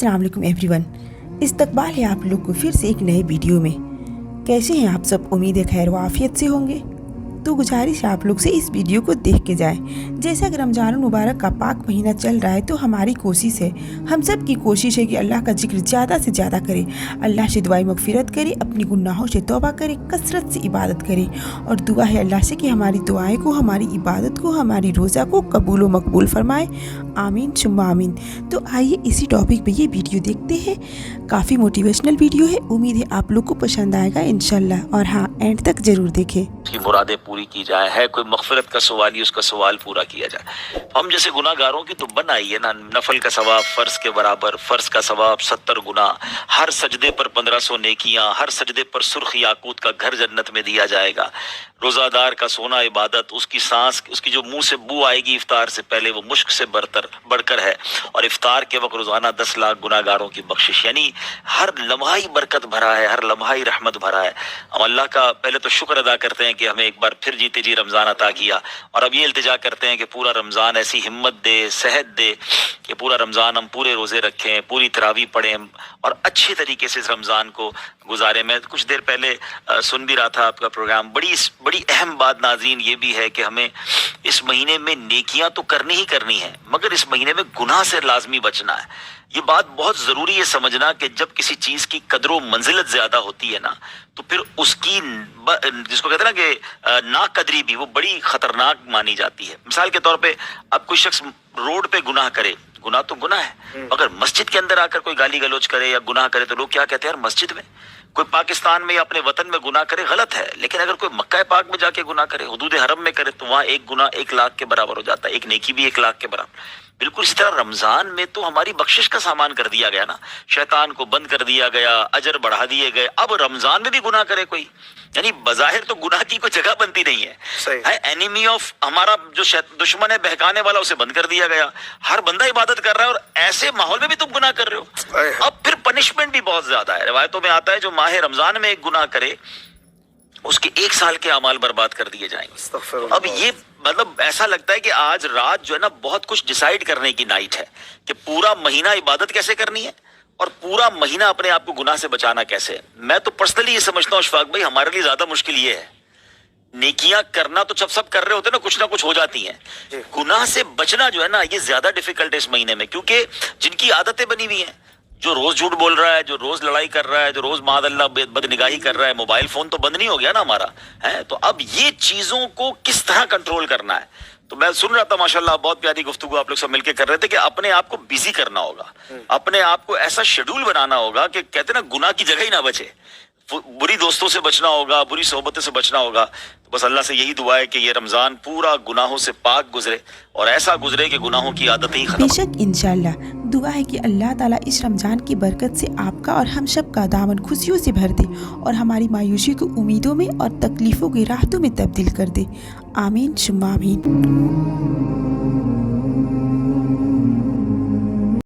अस्सलाम वालेकुम एवरीवन। इस्तकबाल है आप लोग को फिर से एक नए वीडियो में। कैसे हैं आप सब? उम्मीद है खैर व आफियत से होंगे। तो गुजारिश है आप लोग से इस वीडियो को देख के जाएं। जैसा कि रमज़ान मुबारक का पाक महीना चल रहा है तो हमारी कोशिश है, हम सब की कोशिश है कि अल्लाह का जिक्र ज़्यादा से ज़्यादा करें, अल्लाह से दुआई मगफिरत करें, अपनी गुनाहों से तौबा करें, कसरत से इबादत करें और दुआ है अल्लाह से कि हमारी दुआएं को, हमारी इबादत को, हमारी रोज़ा को कबूल व मकबूल फरमाए। आमीन सुम्मा आमीन। तो आइए इसी टॉपिक पे ये वीडियो देखते हैं। काफ़ी मोटिवेशनल वीडियो है, उम्मीद है आप लोग को पसंद आएगा इंशाल्लाह। और हाँ, एंड तक ज़रूर देखें। की मुरादें पूरी की जाए, है कोई मगफिरत का सवाल ही उसका सवाल पूरा किया जाए। हम जैसे गुनाहगारों की तो बनाई है ना, नफल का सवाब फर्ज के बराबर, फर्ज का सवाब 70 गुना, हर सजदे पर 1500 नेकियां, हर सजदे पर सुर्ख याकूत का घर जन्नत में दिया जाएगा। रोजादार का सोना इबादत, उसकी सांस, उसकी जो मुंह से बू आएगी इफ्तार से पहले वो मुश्क से बढ़कर है। और इफ्तार के वक्त रोजाना 10 लाख गुनाहगारों की बख्शिश, यानी हर लम्हा ही बरकत भरा है, हर लम्हा ही रहमत भरा है। हम अल्लाह का पहले तो शुक्र अदा करते हैं कि हमें एक बार फिर जीते जी रमज़ान अता किया, और अब ये इल्तिजा करते हैं कि पूरा रमज़ान ऐसी हिम्मत दे, सेहत दे कि पूरा रमज़ान हम पूरे रोज़े रखें, पूरी तरावी पढ़ें और अच्छे तरीके से इस रमज़ान को गुजारे। मैं कुछ देर पहले सुन भी रहा था आपका प्रोग्राम। बड़ी अहम बात नाज़रीन ये भी है कि हमें इस महीने में नेकियां तो करनी ही करनी है, मगर इस महीने में गुनाह से लाजमी बचना है। ये बात बहुत ज़रूरी है समझना कि जब किसी चीज़ की कदर व मंजिलत ज़्यादा होती है ना, तो फिर उसकी जिसको कहते हैं ना कि नाकदरी भी वो बड़ी ख़तरनाक मानी जाती है। मिसाल के तौर पे अब कोई शख्स रोड पे गुनाह करे, गुनाह तो गुनाह है, अगर मस्जिद के अंदर आकर कोई गाली गलौज करे या गुनाह करे तो लोग क्या कहते हैं, यार मस्जिद में। कोई पाकिस्तान में या अपने वतन में गुनाह करे गलत है, लेकिन अगर कोई मक्का पाक में जाके गुनाह करे, हुदूद हरम में करे, तो वहाँ एक गुनाह 1 लाख के बराबर हो जाता है, एक नेकी भी 1 लाख के बराबर। बिल्कुल इसी तरह रमजान में तो हमारी बख्शिश का सामान कर दिया गया ना, शैतान को बंद कर दिया गया, अजर बढ़ा दिए गए। अब रमजान में भी गुनाह करे कोई, यानी बज़ाहिर तो गुनाह की कोई जगह बनती नहीं है। एनिमी ऑफ हमारा जो दुश्मन है, बहकाने वाला, उसे बंद कर दिया गया। हर बंदा इबादत कर रहा है और ऐसे माहौल में भी तुम गुनाह कर रहे हो। अब फिर पनिशमेंट भी बहुत ज्यादा है। रिवायतों में आता है जो माह रमजान में एक गुनाह करे उसके 1 साल के अमाल बर्बाद कर दिए जाएंगे। अब ये मतलब ऐसा लगता है कि आज रात जो है ना, बहुत कुछ डिसाइड करने की नाइट है कि पूरा महीना इबादत कैसे करनी है और पूरा महीना अपने आप को गुनाह से बचाना कैसे है। मैं तो पर्सनली ये समझता हूँ अशफाक भाई, हमारे लिए ज्यादा मुश्किल ये है, नेकियां करना तो सब कर रहे होते हैं ना, कुछ हो जाती हैं। गुनाह से बचना जो है ना, ये ज्यादा डिफिकल्ट है इस महीने में, क्योंकि जिनकी आदतें बनी हुई हैं, जो रोज झूठ बोल रहा है, जो रोज लड़ाई कर रहा है, जो रोज मादअल्लाह बदनिगाही कर रहा है, मोबाइल फोन तो बंद नहीं हो गया ना हमारा, है। तो अब ये चीजों को किस तरह कंट्रोल करना है। तो मैं सुन रहा था माशाल्लाह, बहुत प्यारी गुफ्तगू आप लोग सब मिलकर कर रहे थे कि अपने आप को बिजी करना होगा, अपने आप को ऐसा शेड्यूल बनाना होगा कि कहते ना गुनाह की जगह ही ना बचे। बुरी दोस्तों से बचना होगा, बुरी सोहबतों से बचना होगा। तो बस अल्लाह से यही दुआ है कि ये रमजान पूरा गुनाहों से पाक गुजरे और ऐसा गुजरे कि गुनाहों की आदतें ही खत्म। बेशक इंशाल्लाह दुआ है कि अल्लाह ताला इस रमज़ान की बरकत से आपका और हम सब का दामन खुशियों से भर दे और हमारी मायूसी को उम्मीदों में और तकलीफ़ों की राहतों में तब्दील कर दे। आमीन सुम्मा आमीन।